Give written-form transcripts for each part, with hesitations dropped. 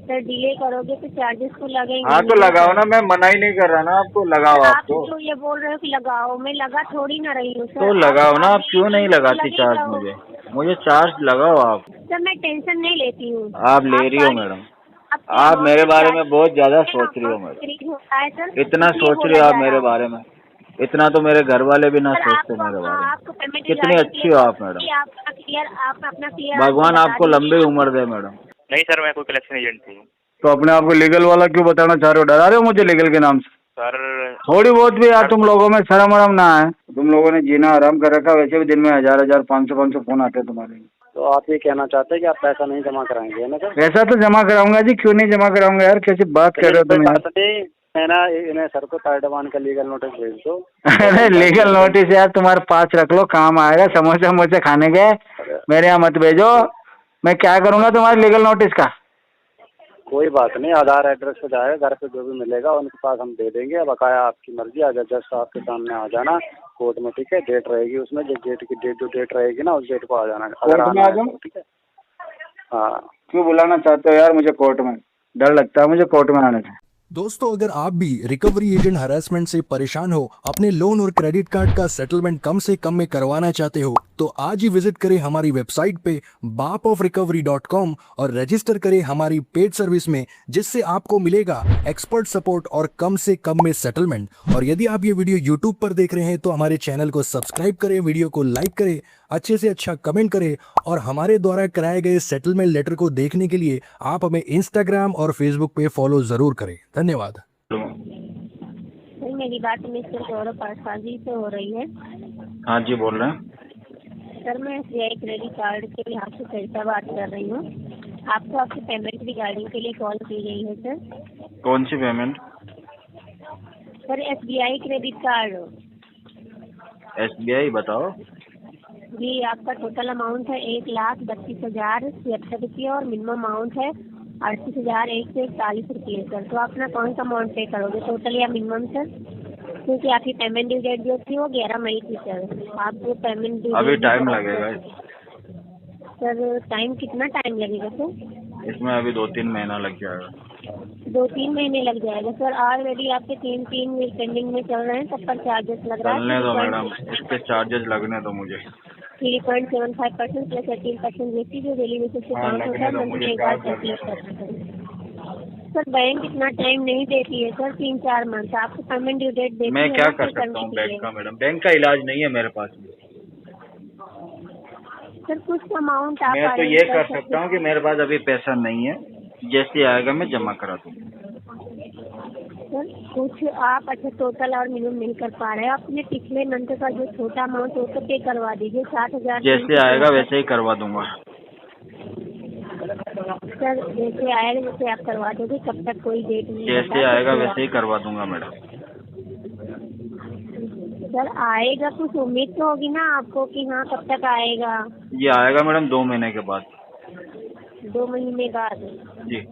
Sir delay करोगे तो charges तो लगेंगे। हाँ तो लगाओ ना, मैं मना ही नहीं कर रहा ना आपको, लगाओ आप तो। जो ये बोल रहे हो कि लगाओ, मैं लगा थोड़ी ना रही हूँ सर। तो लगाओ ना, आप क्यों नहीं लगाती लगेगा चार्ज मुझे चार्ज लगाओ आप। सर। मैं टेंशन नहीं लेती हूँ। आप ले रही हो मैडम, आप मेरे बारे में बहुत ज्यादा सोच रही हो मैडम। इतना सोच रही हो आप मेरे बारे में, इतना तो मेरे घर वाले भी ना सोचते मेरे बारे में। कितनी अच्छी हो आप मैडम, आप अपना क्लियर भगवान आपको लंबी उम्र दे मैडम। नहीं सर, मैं कोई कलेक्शन एजेंट नहीं हूँ। तो अपने आप को लीगल वाला क्यों बताना चाह रहे हो? डरा रहे हो मुझे लीगल के नाम से? सर थोड़ी बहुत भी यार तुम लोगों में शर्म वरम ना है? तुम लोगों ने जीना आराम कर रखा, वैसे भी दिन में 1000 500 फोन आते हैं तुम्हारे। तो आप ये कहना चाहते हैं कि आप पैसा नहीं जमा कराएंगे, है ना सर? पैसा तो जमा कराऊंगा जी, क्यों नहीं जमा कराऊंगा यार, कैसी बात कर रहे हो तुम यार? मैं ना इन्हें सर को तालिबान का लीगल नोटिस भेज दो। अरे लीगल नोटिस यार तुम्हारे पास रख लो, काम आएगा। समोसे समोसे खाने गए, मेरे यहाँ मत भेजो। मैं क्या करूंगा तुम्हारे लीगल नोटिस का? कोई बात नहीं, आधार एड्रेस पे जाएगा, घर पे जो भी मिलेगा उनके पास हम दे देंगे। बकाया आपकी मर्जी, अगर जस्ट आपके सामने आ जाना कोर्ट में, ठीक है? डेट रहेगी उसमें, जो डेट रहेगी ना, उस डेट को आ जाना। कोर्ट में आ जाऊँ? ठीक है। हाँ। क्यों बुलाना चाहते हो यार मुझे कोर्ट में? डर लगता है मुझे कोर्ट में आने से। दोस्तों, अगर आप भी रिकवरी एजेंट हरासमेंट से परेशान हो, अपने लोन और क्रेडिट कार्ड का सेटलमेंट कम से कम में करवाना चाहते हो, तो आज ही विजिट करें हमारी वेबसाइट पे bapofrecovery.com और रजिस्टर करें हमारी पेड सर्विस में, जिससे आपको मिलेगा एक्सपर्ट सपोर्ट और कम से कम में सेटलमेंट। और यदि आप ये वीडियो यूट्यूब पर देख रहे हैं तो हमारे चैनल को सब्सक्राइब करें, वीडियो को लाइक करें, अच्छे से अच्छा कमेंट करें, और हमारे द्वारा कराए गए सेटलमेंट लेटर को देखने के लिए आप हमें इंस्टाग्राम और फेसबुक पे फॉलो जरूर करें। धन्यवाद। सर मेरी बात मिस्टर गौरव पासवान जी से हो रही है? हाँ जी, बोल रहे हैं सर। मैं SBI क्रेडिट कार्ड के यहाँ से सरिता बात कर रही हूँ। आपको आपकी पेमेंट रिगार्डिंग के लिए कॉल की गई है सर। कौन सी payment? Sir SBI credit card. SBI बताओ जी, आपका टोटल अमाउंट है 1,32,076 रुपये और मिनिमम अमाउंट है 38,141 रुपये सर। तो आप अपना कौन सा अमाउंट पे करोगे, टोटल या मिनिमम सर? क्योंकि आपकी पेमेंट ड्यू डेट जो थी वो 11 मई थी सर। आपको पेमेंट ड्यू अभी टाइम लगेगा सर। टाइम कितना टाइम लगेगा सर? इसमें अभी 2-3 महीना लग जाएगा। 2-3 महीने लग जाएगा सर। ऑलरेडी आपके 3 वीक पेंडिंग में चल रहे हैं, तब पर चार्जेस लग रहा है। चलने दो मैडम, इसके चार्जेस लगने दो मुझे। 3.75% प्लस 18% जीएसटी जो डेली बेसिस पे काउंट होता है, मंथली एक बार कैलकुलेट करते हैं सर। बैंक इतना टाइम नहीं देती है सर, 3-4 मंथ। आपको पेमेंट ड्यू डेट देती है। मैं क्या कर सकता हूँ बैंक का मैडम? बैंक का इलाज नहीं है मेरे पास में सर। कुछ अमाउंट आप मैं तो ये कर सकता हूँ कि मेरे पास अभी पैसा नहीं है, जैसे आएगा मैं जमा करा दूँगा सर। कुछ आप अच्छा टोटल और मिनिमम नहीं कर पा रहे हैं। अपने पिछले मंथ का जो छोटा अमाउंट वो तो पे करवा दीजिए, 60,000। जैसे आएगा वैसे ही करवा दूंगा सर। जैसे आएगा जैसे आप करवा दोगे, कब तक कोई डेट नहीं? जैसे आएगा वैसे ही करवा दूंगा मैडम। सर आएगा, कुछ उम्मीद तो होगी ना आपको कि हाँ कब तक आएगा? ये आएगा मैडम 2 महीने के बाद। 2 महीने बाद? जी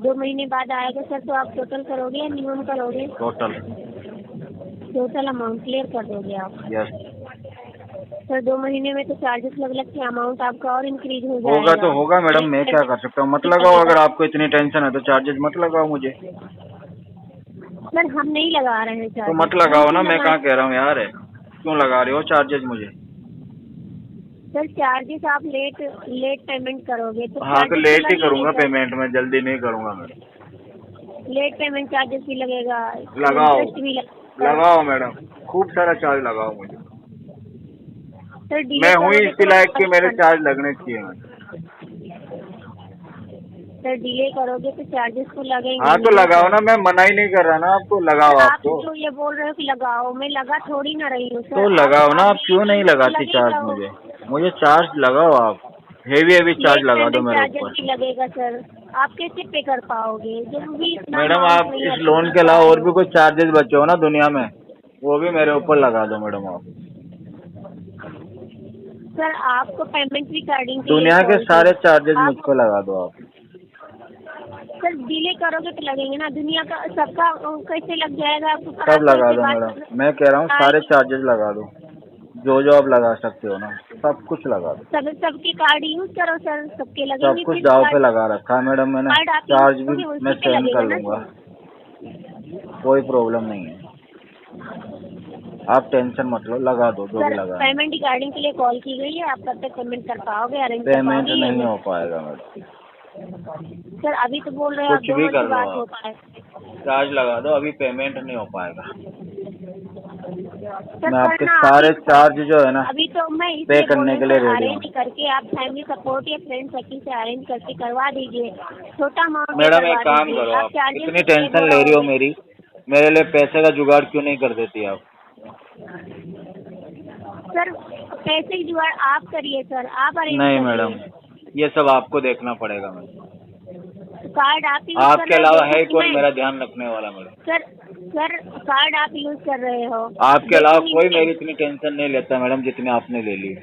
2 महीने बाद आएगा सर। तो आप टोटल करोगे या मिनिमम करोगे? टोटल अमाउंट क्लियर कर दोगे आप? Yes sir. 2 महीने में तो चार्जेस लग के अमाउंट आपका और इंक्रीज हो जाएगा। होगा तो होगा मैडम, मैं क्या कर सकता हूँ? मत लगाओ, अगर आपको इतनी टेंशन है तो चार्जेस मत लगाओ मुझे। सर हम नहीं लगा रहे हैं चार्जेस। तो मत लगाओ ना, मैं कहाँ कह रहा हूँ यार, क्यों लगा रहे हो चार्जेस मुझे? सर चार्जेस आप लेट पेमेंट करोगे तो? हाँ तो लेट ही करूँगा पेमेंट, मैं जल्दी नहीं करूँगा मैडम। लेट पेमेंट चार्जेस भी लगेगा, लगाओ मैडम, खूब सारा चार्ज लगाओ मुझे। सर मैं हूँ इसी लायक कि मेरे चार्ज लगने चाहिए। सर डिले करोगे तो चार्जेस तो लगेंगे। हाँ तो लगाओ ना, मैं मना ही नहीं कर रहा ना आपको, लगाओ आप तो। जो ये बोल रहे हो कि लगाओ, मैं लगा थोड़ी ना रही हूँ सर। तो लगाओ ना, आप क्यों नहीं लगाती चार्ज मुझे चार्ज लगाओ आप, हेवी चार्ज लगा दो मेरे ऊपर। लगेगा सर, आप कैसे पे कर पाओगे जब भी? मैडम आप इस लोन के अलावा और भी कोई चार्जेस बचे हो ना दुनिया में, वो भी मेरे ऊपर लगा दो मैडम आप। सर आपको पेमेंट रिगार्डिंग दुनिया के सारे चार्जेस मुझ पर लगा दो आप। सर डिले करोगे तो लगेंगे ना, दुनिया का सबका कैसे लग जाएगा आपको? सब लगा दो मैडम, मैं कह रहा हूँ सारे चार्जेस लगा दो, जो आप लगा सकते हो ना। सब कुछ लगा दो, सबके कार्ड यूज करो सर, सबके सब लगेंगे कुछ फिर दाव पे कार्ड। लगा रखा है मैडम मैंने। कार्ड आप चार्ज यूज भी करोगे मैं उसी पे सहन कर लगेगा ना लूंगा, सर। कोई प्रॉब्लम नहीं है, आप टेंशन मत लो, लगा दो जो भी सर लगा। पेमेंट रिगार्डिंग के लिए कॉल की गई है, आप कब तक पेमेंट कर पाओगे, अरेंज कर पेमेंट पाओगे? नहीं हो पाएगा मैडम, सर अभी तो बोल रहे हैं आप कुछ 2 भी मंथ कर लो बाद आप, हो पाए। चार्ज लगा दो, अभी पेमेंट नहीं हो पाएगा। सर मैं आपके करना सारे अभी चार्ज जो है ना अभी तो मैं पे इसलिए बोल करने रही के हूँ लिए सर, रेडी हूँ। अरेंज करके आप फैमिली सपोर्ट या फ्रेंड सर्किल से अरेंज करके करवा दीजिए, छोटा अमाउंट मैडम एक काम करो, आप इतनी टेंशन ले रही हो मेरी, मेरे लिए पैसे का जुगाड़ क्यों नहीं कर देती आप? सर पैसे की जुगाड़ आप करिए सर, आप अरेंज नहीं करिए। मैडम, ये सब आपको देखना पड़ेगा मैडम, कार्ड आप यूज आपके कर अलावा रहे हो है कौन मैं? मेरा ध्यान रखने वाला मैडम? सर कार्ड आप यूज कर रहे हो, आपके अलावा देखूंगी कोई मैं। मेरी इतनी टेंशन नहीं लेता मैडम जितनी आपने ले ली।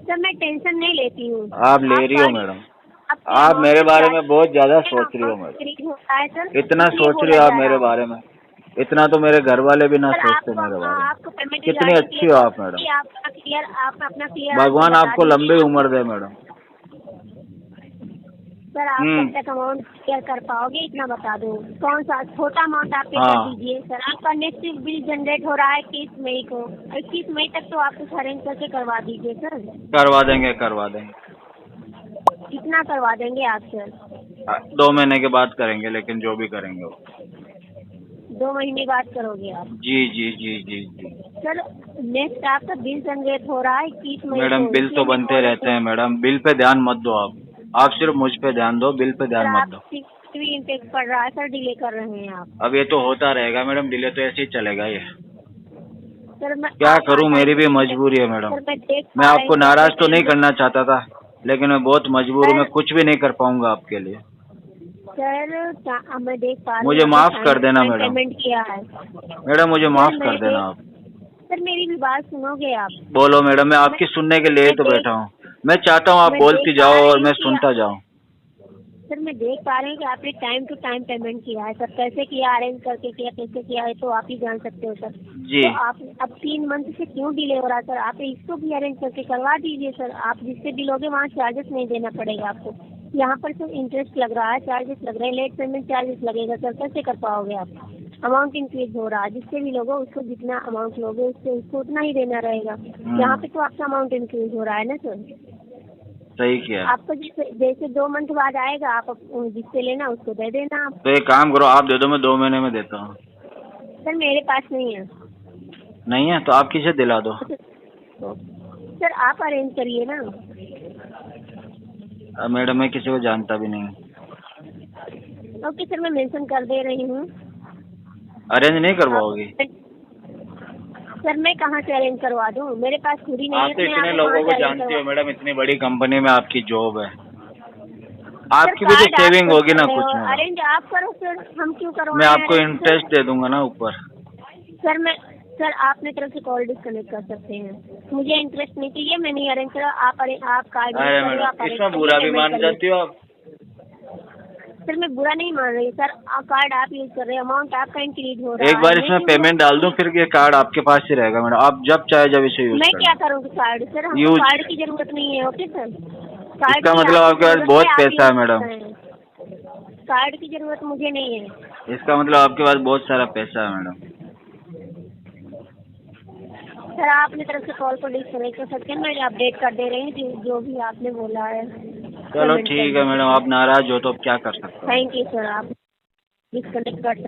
सर मैं टेंशन नहीं लेती हूँ, आप ले रही हो मैडम, आप मेरे बारे में बहुत ज्यादा सोच रही हो मैडम, इतना सोच रही हो आप मेरे बारे में, इतना तो मेरे घर वाले भी ना सोचते मेरे बारे में। कितनी अच्छी हो आप मैडम, आप अपना क्लियर भगवान आपको लंबी उम्र दे मैडम। सर आप कब तक अमाउंट क्लियर कर पाओगे इतना बता दो, कौन सा छोटा अमाउंट आप पे कर हाँ। दीजिए सर। आपका नेक्स्ट बिल जनरेट हो रहा है 21 मई को, 21 मई तक तो आप कुछ अरेंज करके करवा दीजिए सर। करवा देंगे करवा देंगे, कितना करवा देंगे आप सर? 2 महीने के बाद करेंगे, लेकिन जो भी करेंगे वो 2 महीने बाद करोगे आप? जी जी जी जी जी सर नेक्स्ट आपका बिल जनरेट हो रहा है 21 मई मैडम, को, बिल तो बनते रहते हैं मैडम, बिल पे ध्यान मत दो आप सिर्फ मुझ पे ध्यान दो, बिल पे ध्यान मत दो। भी इम्पैक्ट पड़ रहा है सर, डिले कर रहे हैं आप। अब ये तो होता रहेगा मैडम, डिले तो ऐसे ही चलेगा ये, सर मैं क्या करूं, मेरी भी मजबूरी है मैडम। मैं आपको नाराज तो नहीं करना चाहता था, लेकिन मैं बहुत मजबूर हूँ, मैं कुछ भी नहीं कर पाऊंगा आपके लिए। सर मैं देख पा रही हूँ मुझे माफ कर देना मैडम, पेमेंट किया है मैडम मुझे माफ कर देना आप। सर मेरी भी बात सुनोगे आप? बोलो मैडम, मैं आपकी सुनने के लिए तो बैठा हूँ, मैं चाहता हूँ आप बोलती जाओ और मैं सुनता जाऊँ। सर मैं देख पा रही हूँ कि आपने टाइम टू टाइम पेमेंट किया है सर, कैसे किया, अरेंज करके किया, कैसे किया है तो आप ही जान सकते हो सर जी। तो आप अब 3 मंथ से क्यों डिले हो रहा है सर? आप इसको भी अरेंज करके करवा दीजिए सर, आप जिससे बिल होगे वहाँ चार्जेस नहीं देना पड़ेगा आपको, यहाँ पर सिर्फ इंटरेस्ट लग रहा है, चार्जेस लग रहे हैं, लेट पेमेंट चार्जेस लगेगा सर, कैसे कर पाओगे आप? अमाउंट इंक्रीज हो रहा है, जिससे भी लोगे उसको जितना अमाउंट लोगे उसको उतना ही देना रहेगा, यहाँ पे तो आपका अमाउंट इंक्रीज हो रहा है ना सर। सही किया, आपको जैसे 2 मंथ बाद आएगा, आप जिससे लेना उसको दे देना आप। तो एक काम करो, आप दे दो, मैं 2 महीने में देता हूँ। सर मेरे पास नहीं है। नहीं है तो आप किसे दिला दो? सर आप अरेंज करिए ना। मैडम मैं किसी को जानता भी नहीं। ओके सर मैं मेंशन कर दे रही हूँ। अरेंज नहीं करवाओगी? सर मैं कहाँ से अरेंज करवा दूँ, मेरे पास खुद ही नहीं है। आप तो इतने लोगों को जानती हो मैडम, इतनी बड़ी कंपनी में आपकी जॉब है, आपकी भी तो सेविंग होगी ना कुछ में। अरेंज आप करो सर, हम क्यों करवाएं? मैं आपको इंटरेस्ट दे दूंगा ना ऊपर। सर आप अपने तरफ से कॉल डिस्कनेक्ट कर सकते हैं, मुझे इंटरेस्ट नहीं चाहिए, मैं नहीं अरेंज करा। आप कार्ड अरे मैडम इसमें बुरा भी मान जाती हो आप। सर मैं बुरा नहीं मान रही सर, कार्ड आप यूज कर रहे हैं, अमाउंट आपका इंक्रीज हो रहा है। एक बार इसमें पेमेंट डाल दूं, फिर ये कार्ड आपके पास ही रहेगा मैडम, आप जब चाहे जब इसे यूज मैं करें। क्या करूँगी कार्ड? सर हमको कार्ड की जरूरत नहीं है। ओके सर, इसका मतलब आपके पास बहुत पैसा है मैडम। कार्ड की जरूरत मुझे नहीं है। इसका मतलब आपके पास बहुत सारा पैसा है मैडम। सर आप अपनी तरफ से कॉल को डिस्कनेक्ट कर सकते हैं, मैं अपडेट कर दे रही हूँ जो भी आपने बोला है। चलो ठीक है मैडम, आप नाराज हो तो अब क्या कर सकते हैं। थैंक यू सर, आप डिस्कनेक्ट कर सकते।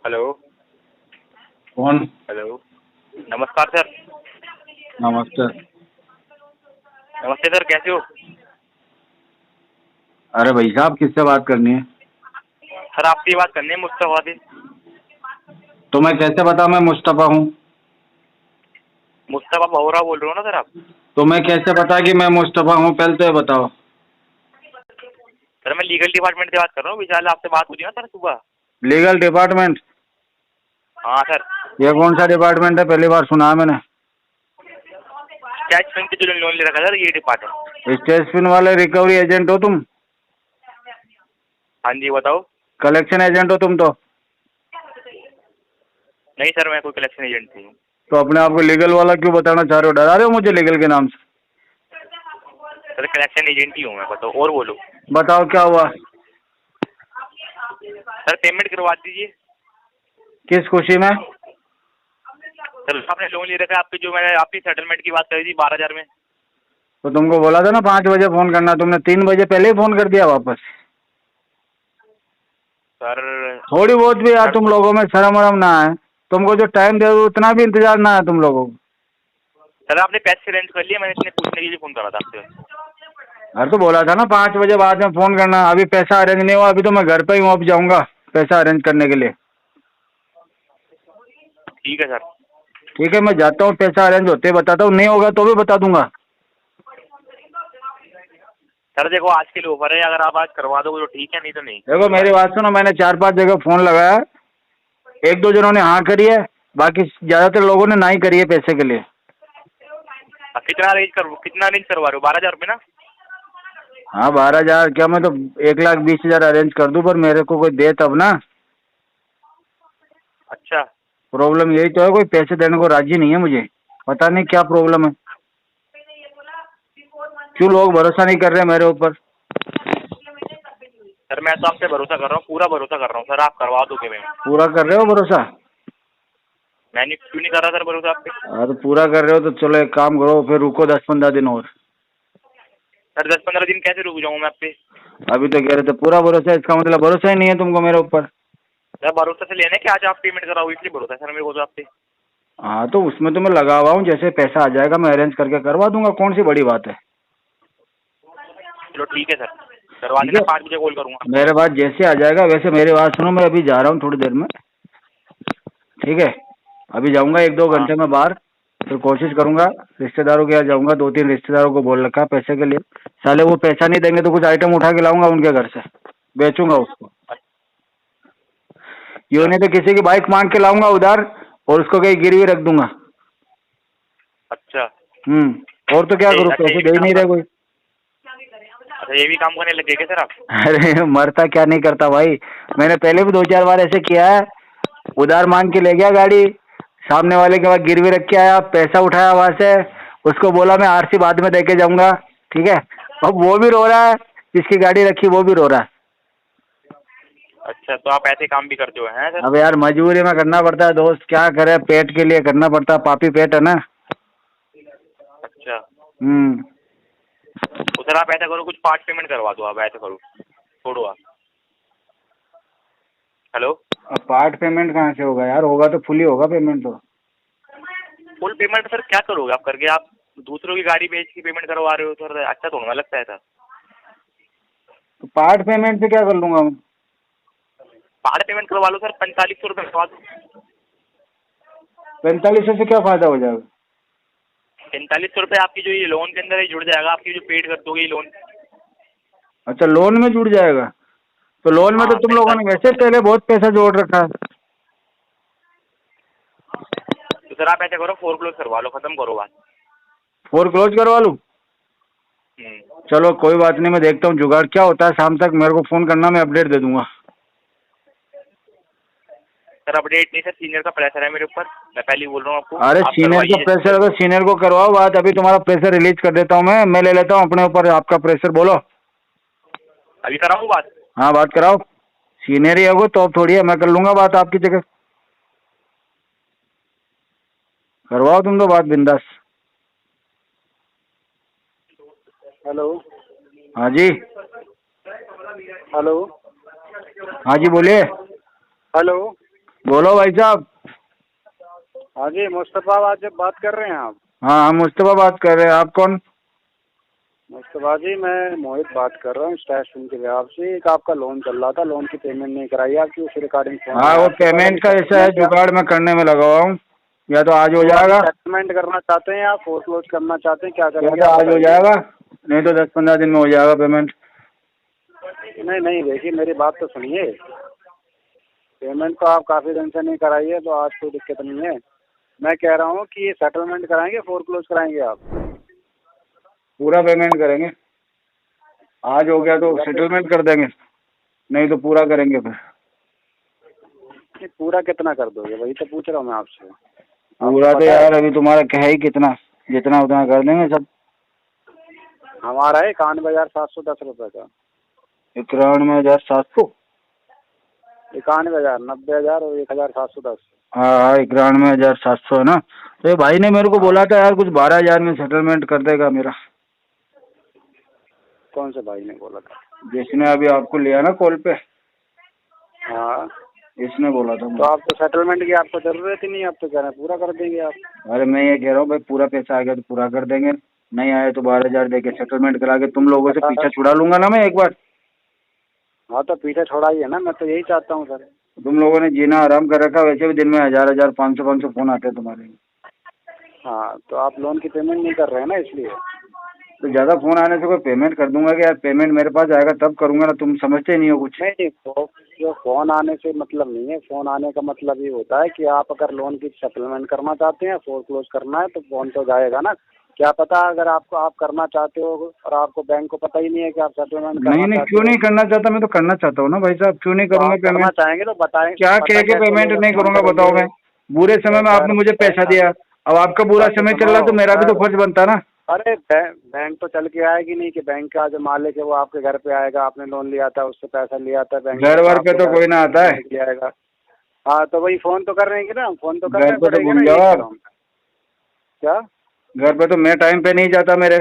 हेलो कौन? हेलो नमस्कार सर। नमस्ते। नमस्ते सर, कैसे हो? अरे भाई साहब किससे बात करनी है? सर आपकी बात करनी है मुस्तफा से। तो मैं कैसे बताऊं मैं मुस्तफा हूँ? मुस्तफा बहुरा बोल रहे हो ना सर आप? तो मैं कैसे बता कि मैं मुस्तफा हूँ, पहले तो ये बताओ। सर मैं लीगल डिपार्टमेंट से बात कर रहा हूँ, विशाल आपसे बात हुई ना सर सुबह। Legal department? हाँ सर। ये कौन सा डिपार्टमेंट है, पहली बार सुना है मैंने। कैश बैंक से जो लोन ले रखा सर, ये डिपार्टमेंट। स्टेट पिन वाले रिकवरी एजेंट हो तुम? हाँ जी बताओ। कलेक्शन एजेंट हो तुम तो? नहीं सर, मैं कोई कलेक्शन एजेंट नहीं हूँ। तो अपने आप को लीगल वाला क्यों बताना चाह रहे हो? डरा रहे हो मुझे लीगल के नाम से? सर कलेक्शन एजेंट ही हूँ मैं, बताओ और बोलो। बताओ क्या हुआ? सर पेमेंट करवा दीजिए। किस खुशी में? सर आपने लोन ले रखा है, आपकी जो मैंने आपकी सेटलमेंट की बात करी थी 12,000 में। तो तुमको बोला था ना 5 बजे फोन करना, तुमने 3 बजे पहले ही फोन कर दिया वापस। सर थोड़ी बहुत भी यार तुम लोगों में शर्म वरम ना है? तुमको जो टाइम दे दो उतना भी इंतजार ना है तुम लोगों को? सर आपने पैसे अरेंज कर लिए, मैंने इतने पूछने के लिए फोन करा था आपसे। अरे तो बोला था ना 5 बजे बाद में फोन करना। अभी पैसा अरेंज नहीं हुआ, अभी तो मैं घर पे ही हूँ, अब जाऊंगा पैसा अरेंज करने के लिए। ठीक है सर। ठीक है, मैं जाता हूँ, पैसा अरेंज होते ही बताता हूँ, नहीं होगा तो भी बता दूंगा। सर देखो आज के लिए ऑफर है, अगर आप आज करवा दोगे तो ठीक है, नहीं तो नहीं। देखो मेरी बात सुनो, मैंने 4-5 जगह फोन लगाया, 1-2 जनों ने हाँ करी है, बाकी ज्यादातर लोगों ने ना ही करी है पैसे के लिए। कितना अरेंज करवा रहे हो? 12,000 रुपये ना? हाँ 12,000 क्या, मैं तो 1,20,000 अरेंज कर दूं, पर मेरे को कोई दे तब ना। अच्छा। प्रॉब्लम यही तो है, कोई पैसे देने को राजी नहीं है मुझे, पता नहीं क्या प्रॉब्लम है, क्यों लोग भरोसा नहीं कर रहे मेरे ऊपर। सर मैं तो आपसे भरोसा कर रहा हूँ, पूरा भरोसा कर रहा हूँ सर, आप करवा दोगे? मैं पूरा कर रहे हो भरोसा? मैंने क्यों नहीं कर रहा सर भरोसा आप पे? हाँ तो पूरा कर रहे हो तो चलो एक काम करो, फिर रुको 10-15 दिन और। सर 10-15 दिन कैसे रुक जाऊँ मैं आप पे? अभी तो कह रहे थे पूरा भरोसा है, इसका मतलब भरोसा ही नहीं है तुमको मेरे ऊपर। सर भरोसा से लेने कि आज आप पेमेंट कराओ, इसलिए भरोसा है सर मेरे को तो आप पे। हाँ तो उसमें तो मैं लगा हुआ हूँ, जैसे पैसा आ जाएगा मैं अरेंज करके करवा दूंगा, कौन सी बड़ी बात है। चलो ठीक है सर, करवा देना, 5 बजे कॉल करूँगा। मेरे बात जैसे आ जाएगा वैसे। मेरी बात सुनो, मैं अभी जा रहा हूँ थोड़ी देर में, ठीक है? अभी जाऊंगा 1-2 घंटे में बाहर, फिर कोशिश करूंगा, रिश्तेदारों के यहाँ जाऊंगा, 2-3 रिश्तेदारों को बोल रखा है पैसे के लिए। साले वो पैसा नहीं देंगे तो कुछ आइटम उठा के लाऊंगा उनके घर से, बेचूंगा उसको। यूँ नहीं तो किसी की बाइक मांग के लाऊंगा उधार और उसको कहीं गिरवी रख दूंगा। अच्छा। और तो क्या करूँ, पैसे दे ही नहीं रहे कोई। अच्छा ये भी काम करने लग गए क्या सर आप? अरे मरता क्या नहीं करता भाई, मैंने पहले भी 2-4 बार ऐसे किया है। उधार मांग के ले गया गाड़ी, सामने वाले के बाद गिरवी रख के आया, पैसा उठाया वहां से, उसको बोला मैं आरसी बाद में देके जाऊंगा, ठीक है? अब वो भी रो रहा है, जिसकी गाड़ी रखी वो भी रो रहा है। अच्छा तो आप ऐसे काम भी करते हो हैं सर? अब यार मजबूरी में करना पड़ता है दोस्त, क्या करे, पेट के लिए करना पड़ता है, पापी पेट है ना। अच्छा। हम्म। तो सर आप ऐसा करो, कुछ पार्ट पेमेंट करवा दो, आप ऐसा करो, छोड़ो आप। हेलो। अब पार्ट पेमेंट कहाँ से होगा यार, होगा तो फुल ही होगा पेमेंट तो। फुल पेमेंट सर क्या करोगे आप करके? आप दूसरों की गाड़ी बेच के पेमेंट करवा रहे हो सर, अच्छा तो नहीं लगता है सर। तो पार्ट पेमेंट से क्या कर लूंगा मैं? पार्ट पेमेंट करवा लो सर, 4500 रुपये करवा दो। 4500 से क्या फायदा हो जाएगा? 4500 रुपये आपकी जो ये लोन के अंदर ही जुड़ जाएगा, आपकी जो पेड कर दोगे ये लोन। अच्छा लोन में जुड़ जाएगा? तो लोन में तो तुम लोगों ने वैसे पहले बहुत पैसा जोड़ रखा है। तो सर आप ऐसा करो, फोरक्लोज करवा लो, खत्म करो बात। फोरक्लोज करवा लूँ? चलो कोई बात नहीं, मैं देखता हूँ जुगाड़ क्या होता है, शाम तक मेरे को फोन करना, मैं अपडेट दे दूंगा। सर अपडेट नहीं सर, सीनियर का प्रेशर है मेरे ऊपर, मैं पहले ही बोल रहा हूँ आपको। अरे सीनियर का प्रेशर है तो सीनियर को करवाओ बात, अभी तुम्हारा प्रेशर रिलीज कर देता हूँ मैं ले लेता हूँ अपने ऊपर आपका प्रेशर। बोलो अभी कराऊँ बात? हाँ बात कराओ, सीनियर ही है वो तो, अब थोड़ी है, मैं कर लूंगा बात आपकी जगह। करवाओ तुम तो बात बिंदास। हेलो। हाँ जी। हेलो। हाँ जी बोलिए। हेलो। बोलो भाई साहब। हाँ जी मुस्तफ़ा आज बात कर रहे हैं आप? हाँ हम मुस्तफा बात कर रहे हैं, आप कौन? मुस्तफ़ा जी मैं मोहित बात कर रहा हूँ स्टेशन के बिहार से। एक आपका लोन चल रहा था, लोन की पेमेंट नहीं कराई आपकी, उस रिकॉर्डिंग। हाँ वो पेमेंट का ऐसा है, जुगाड़ में करने में लगा हुआ हूँ, या तो आज हो जाएगा। सेटलमेंट करना चाहते हैं या फोरक्लोज करना चाहते हैं, क्या करेंगे? या तो आज हो जाएगा, नहीं तो 10-15 दिन में हो जाएगा पेमेंट। नहीं देखिए मेरी बात तो सुनिए, पेमेंट तो आप काफ़ी दिन से नहीं कराइए, तो आज कोई दिक्कत नहीं है। मैं कह रहा हूँ कि ये सेटलमेंट कराएंगे, फोरक्लोज कराएंगे आप? पूरा पेमेंट करेंगे, आज हो गया तो सेटलमेंट कर देंगे, नहीं तो पूरा करेंगे फिर। पूरा कितना कर दोगे, वही तो पूछ रहा हूँ मैं आपसे। पूरा तो यार अभी तुम्हारा है ही कितना, जितना उतना कर देंगे सब। हमारा है 91,710 रुपये का। 91,700। 91,000, 90,000 और 1,710। हाँ 91,700 है ना। तो ये भाई ने मेरे को बोला था यार कुछ 12,000 में सेटलमेंट कर देगा मेरा। कौन से भाई ने बोला था? जिसने अभी आपको लिया ना कॉल पे। हाँ, इसने बोला था तो आप तो सेटलमेंट की आपको जरूरत ही नहीं है, आप तो कह रहे हैं पूरा कर देंगे आप। अरे मैं ये कह रहा हूँ भाई पूरा पैसा आ गया तो पूरा कर देंगे, नहीं आए तो 12,000 दे के सेटलमेंट करा के तुम लोगों से पीछा छुड़ा लूंगा ना मैं एक बार। हाँ तो पीछे छोड़ाइए ना, मैं तो यही चाहता हूँ सर। तुम लोगों ने जीना आराम कर रखा, वैसे भी दिन में 1,000 500 फोन आते हैं तुम्हारे। हाँ तो आप लोन की पेमेंट नहीं कर रहे हैं ना, इसलिए। तो ज्यादा फोन आने से कोई पेमेंट कर दूंगा कि यार पेमेंट मेरे पास आएगा तब करूंगा ना, तुम समझते नहीं हो कुछ। नहीं, जो फोन आने से मतलब नहीं है, फोन आने का मतलब ये होता है कि आप अगर लोन की सेटलमेंट करना चाहते हैं, फोरक्लोज करना है, तो फोन तो जाएगा ना। क्या पता अगर आप करना चाहते हो और आपको बैंक को पता ही नहीं है कि आप सेटलमेंट नहीं क्यों नहीं करना चाहता, मैं तो करना चाहता हूँ ना भाई साहब, क्यों नहीं करूंगा पेमेंट? करना चाहेंगे तो बताएं। क्या कह के पेमेंट नहीं करूंगा बताओ? मैं बुरे समय में आपने मुझे पैसा दिया, अब आपका बुरा समय चल रहा है तो मेरा भी तो फर्ज बनता ना। अरे बैंक तो चल के आएगी नहीं कि बैंक का जो मालिक है वो आपके घर पे आएगा, आपने लोन लिया था उससे पैसा लिया था, बैंक घर वर पे तो कोई ना आता है। आएगा। हाँ तो वही फोन तो कर रहे हैं ना, फोन तो कर घर पे तो भूल जाओ आप। क्या? घर पे तो मैं टाइम पे नहीं जाता मेरे।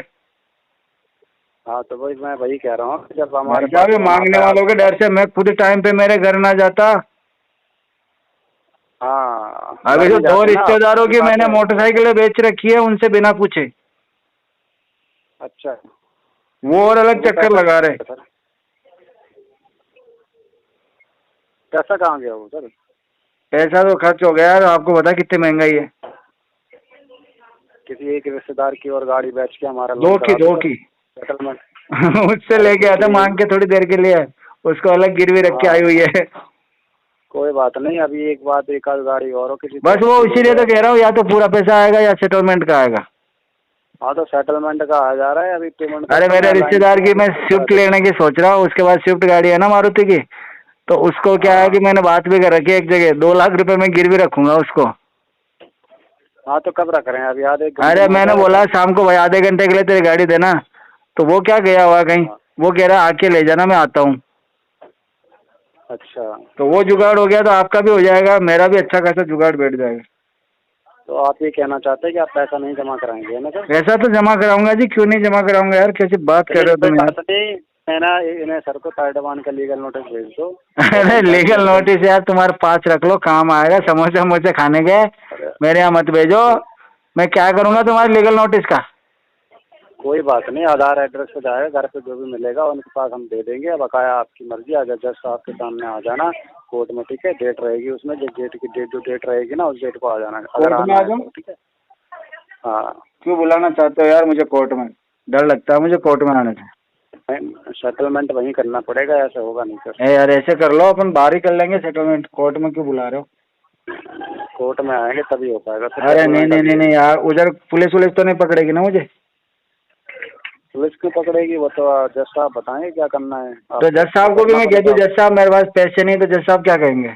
हाँ तो वही मैं वही कह रहा हूँ, जब हमारे क्या भी मांगने वालों के डर से मैं खुद टाइम पे मेरे घर ना जाता। हाँ अभी तो 2 रिश्तेदारों की मैंने मोटरसाइकिलें बेच रखी है उनसे बिना पूछे। अच्छा, वो और अलग चक्कर लगा रहे। पैसा कहाँ गया वो सर? पैसा तो खर्च हो गया यार, आपको पता कितनी महंगाई है। किसी एक रिश्तेदार की और गाड़ी बेच के हमारा दो की सेटलमेंट उससे लेके आता मांग के थोड़ी देर के लिए, उसको अलग गिरवी रख के आई हुई है। कोई बात नहीं, अभी एक आध गाड़ी और हो किसी। बस वो इसीलिए तो कह रहा हूँ, या तो पूरा पैसा आएगा या सेटलमेंट का आएगा। हाँ तो सेटलमेंट का आ जा रहा है अभी पेमेंट। अरे मेरे रिश्तेदार की मैं स्विफ्ट लेने की सोच रहा हूँ, उसके बाद स्विफ्ट गाड़ी है ना मारुति की, तो उसको क्या है कि मैंने बात भी कर रखी है एक जगह, 2 लाख रुपए में गिरवी रखूंगा उसको। हाँ तो कब रख रहे हैं? अभी आधे घंटे। अरे मैंने बोला शाम को भाई आधे घंटे के लिए तेरी गाड़ी देना, तो वो क्या गया हुआ कहीं, वो कह रहा आके ले जाना मैं आता हूँ। अच्छा, तो वो जुगाड़ हो गया तो आपका भी हो जाएगा, मेरा भी अच्छा खासा जुगाड़ बैठ जाएगा। तो आप ये कहना चाहते हैं कि आप पैसा नहीं जमा कराएंगे ना सर? पैसा तो जमा कराऊंगा जी, क्यों नहीं जमा कराऊंगा यार, कैसी बात कर रहे हो तुम यार? मैं ना इन्हें सर को ताइडवान का लीगल नोटिस भेज दो। अरे लीगल नोटिस यार तुम्हारे पास रख लो, काम आएगा। समोसे वमोसे खाने गए, मेरे यहाँ मत भेजो, मैं क्या करूँगा तुम्हारे लीगल नोटिस का? कोई बात नहीं, आधार एड्रेस पे जाएगा, घर पे जो भी मिलेगा उनके पास हम दे देंगे। बकाया आपकी मर्जी, आजा जज साहब के सामने आ जाना कोर्ट में, ठीक है? डेट रहेगी उसमें, जो डेट रहेगी ना उस डेट को आ जाना। कोर्ट में आ जाऊँ? ठीक है। हाँ। क्यों बुलाना चाहते हो यार मुझे कोर्ट में? डर लगता है मुझे कोर्ट में आने से। सेटलमेंट वहीं करना पड़ेगा, ऐसे होगा नहीं सर। यार ऐसे कर लो, अपन बाहर ही कर लेंगे सेटलमेंट, कोर्ट में क्यों बुला रहे हो? कोर्ट में आएंगे तभी हो पाएगा। अरे नहीं यार, उधर पुलिस तो नहीं पकड़ेगी ना मुझे? पुलिस क्यों पकड़ेगी, वो तो जज साहब बताएंगे क्या करना है। तो जज साहब को भी मैं कह दूं, जज साहब मेरे पास पैसे नहीं, तो जज साहब क्या कहेंगे?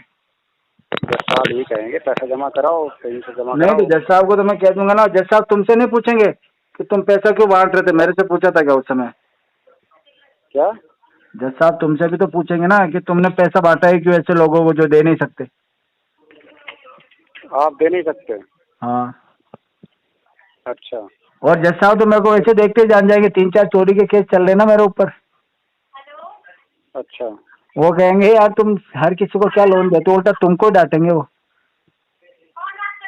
जज साहब यही कहेंगे पैसा जमा कराओ, कहीं से जमा नहीं, तो जज साहब को तो मैं कह दूंगा ना। जज साहब तुमसे नहीं पूछेंगे कि तुम पैसा क्यों बांट रहे थे? मेरे से पूछा था क्या उस समय? क्या? जज साहब तुमसे भी तो पूछेंगे ना कि तुमने पैसा बांटा है क्यों ऐसे लोगों को जो दे नहीं सकते? आप दे नहीं सकते? हाँ। अच्छा। और जज साहब तो मेरे को ऐसे देखते ही जान जाएंगे, 3-4 चोरी के केस चल रहे ना मेरे ऊपर। अच्छा। वो कहेंगे यार तुम हर किसी को क्या लोन देते हो, उल्टा तुमको डांटेंगे वो।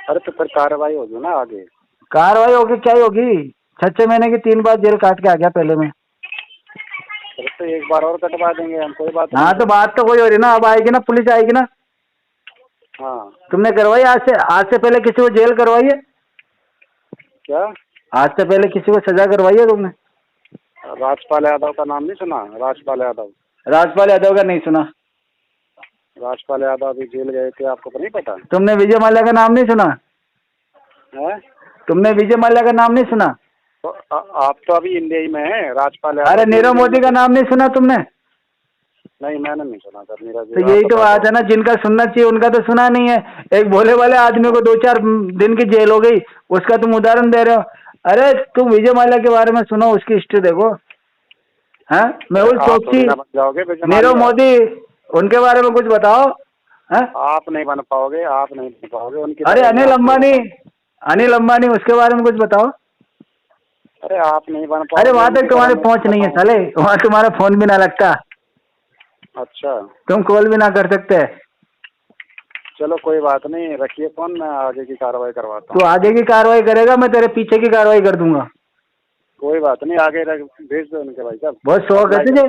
अरे तो फिर कार्रवाई होगी ना आगे। कार्रवाई होगी क्या ही होगी, 6 महीने की 3 बार जेल काट के आ गया पहले में। तो एक बार और कटवा देंगे हम, कोई बात हाँ तो बात तो वही हो रही ना, अब आएगी ना पुलिस आएगी ना। हाँ। तुमने करवाई आज से पहले किसी को जेल करवाई है? क्या? आज से पहले किसी को सजा करवाई है तुमने? राजपाल यादव का नाम नहीं सुना? राजपाल यादव का नहीं सुना? राजपाल यादव अभी जेल गए थे, आपको नहीं पता? तुमने विजय माल्या का नाम नहीं सुना है? तुमने विजय माल्या का नाम नहीं सुना? तो आप तो अभी इंडिया ही में है। राजपाल यादव। अरे नीरव मोदी का नाम नहीं सुना तुमने? नहीं मैंने नहीं सुना सर, मेरा तो यही तो बात है ना, जिनका सुनना चाहिए उनका तो सुना नहीं है। एक भोले वाले आदमी को 2-4 दिन की जेल हो गई, उसका तुम उदाहरण दे रहे हो। अरे तुम विजय माल्या के बारे में सुनो, उसकी हिस्ट्री देखो। हाँ, मेहुल चोकसी, नीरव मोदी, उनके बारे में कुछ बताओ। हाँ, आप नहीं बन पाओगे, आप नहीं बन पाओगे उनकी। अरे अनिल अंबानी उसके बारे में कुछ बताओ। अरे आप नहीं बन पाओगे। अरे वहां तक तुम्हारी पहुंच नहीं है साले, वहां तुम्हारा फोन भी ना लगता, अच्छा तुम कॉल भी ना कर सकते। चलो कोई बात नहीं, रखिए फोन, मैं आगे की कार्रवाई करवाता हूँ। तू आगे की कार्रवाई करेगा, मैं तेरे पीछे की कार्रवाई कर दूंगा। कोई बात नहीं, आगे भेज दो उनके भाई साहब। बहुत शौक है तुझे।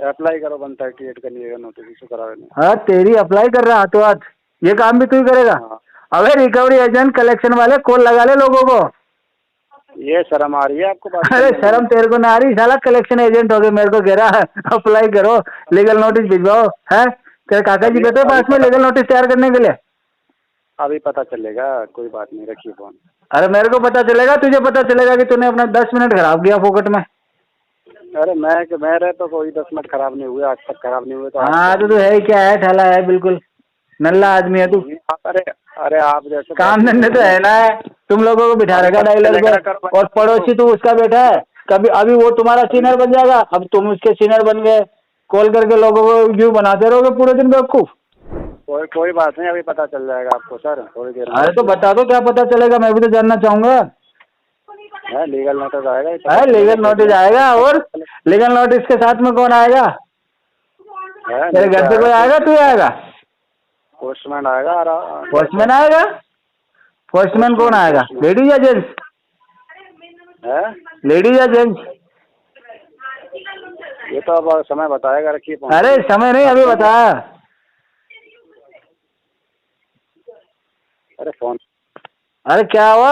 अप्लाई करो, 138 का लिए नोटिस इशू करा देना। हाँ, तेरी अप्लाई कर रहा हाथों हाथ, ये काम भी तू ही करेगा। हाँ। अबे रिकवरी एजेंट कलेक्शन वाले कॉल लगा ले लोगों को। ये शर्म आ रही है आपको बात अरे शर्म तेरे को ना आ रही साला, कलेक्शन एजेंट हो गए, मेरे को कह रहा अप्लाई करो, लीगल नोटिस भिजवाओ। है तेरे काका जी बैठे पास में लीगल नोटिस तैयार करने के लिए। अभी पता चलेगा, कोई बात नहीं, रखिए फोन। अरे मेरे को पता चलेगा, तुझे पता चलेगा कि तूने अपना 10 मिनट खराब किया फोकट में। अरे मेरे तो कोई 10 मिनट खराब नहीं हुए, आज तक खराब नहीं हुए। तो हाँ तो है क्या है, ठेला है, बिल्कुल नल्ला आदमी है तू। अरे आप जैसे काम धंधे तो है ना, तुम लोगों को बिठा रखा डायलर पे, और पड़ोसी तू उसका बेटा है। कभी अभी वो तुम्हारा सीनियर बन जाएगा, अब तुम उसके सीनियर बन गए, कॉल करके लोगों को व्यू बनाते रहोगे पूरे दिन बेवकूफ। कोई बात नहीं, अभी पता चल जाएगा आपको सर, थोड़ी देर में। अरे तो बता दो क्या पता चलेगा, मैं भी तो जानना चाहूंगा। लीगल नोटिस आएगा। है लीगल नोटिस आएगा, और लीगल नोटिस के साथ में कौन आएगा? तेरे घर से कोई आएगा, तू आएगा? पोस्टमैन आएगा। पोस्टमैन आएगा? पोस्टमैन कौन आएगा, लेडीज या जेंट्स? लेडीज या जेंट्स? ये तो अब समय बताएगा, रखिए। अरे समय नहीं, अभी बता। अरे फोन, अरे क्या हुआ?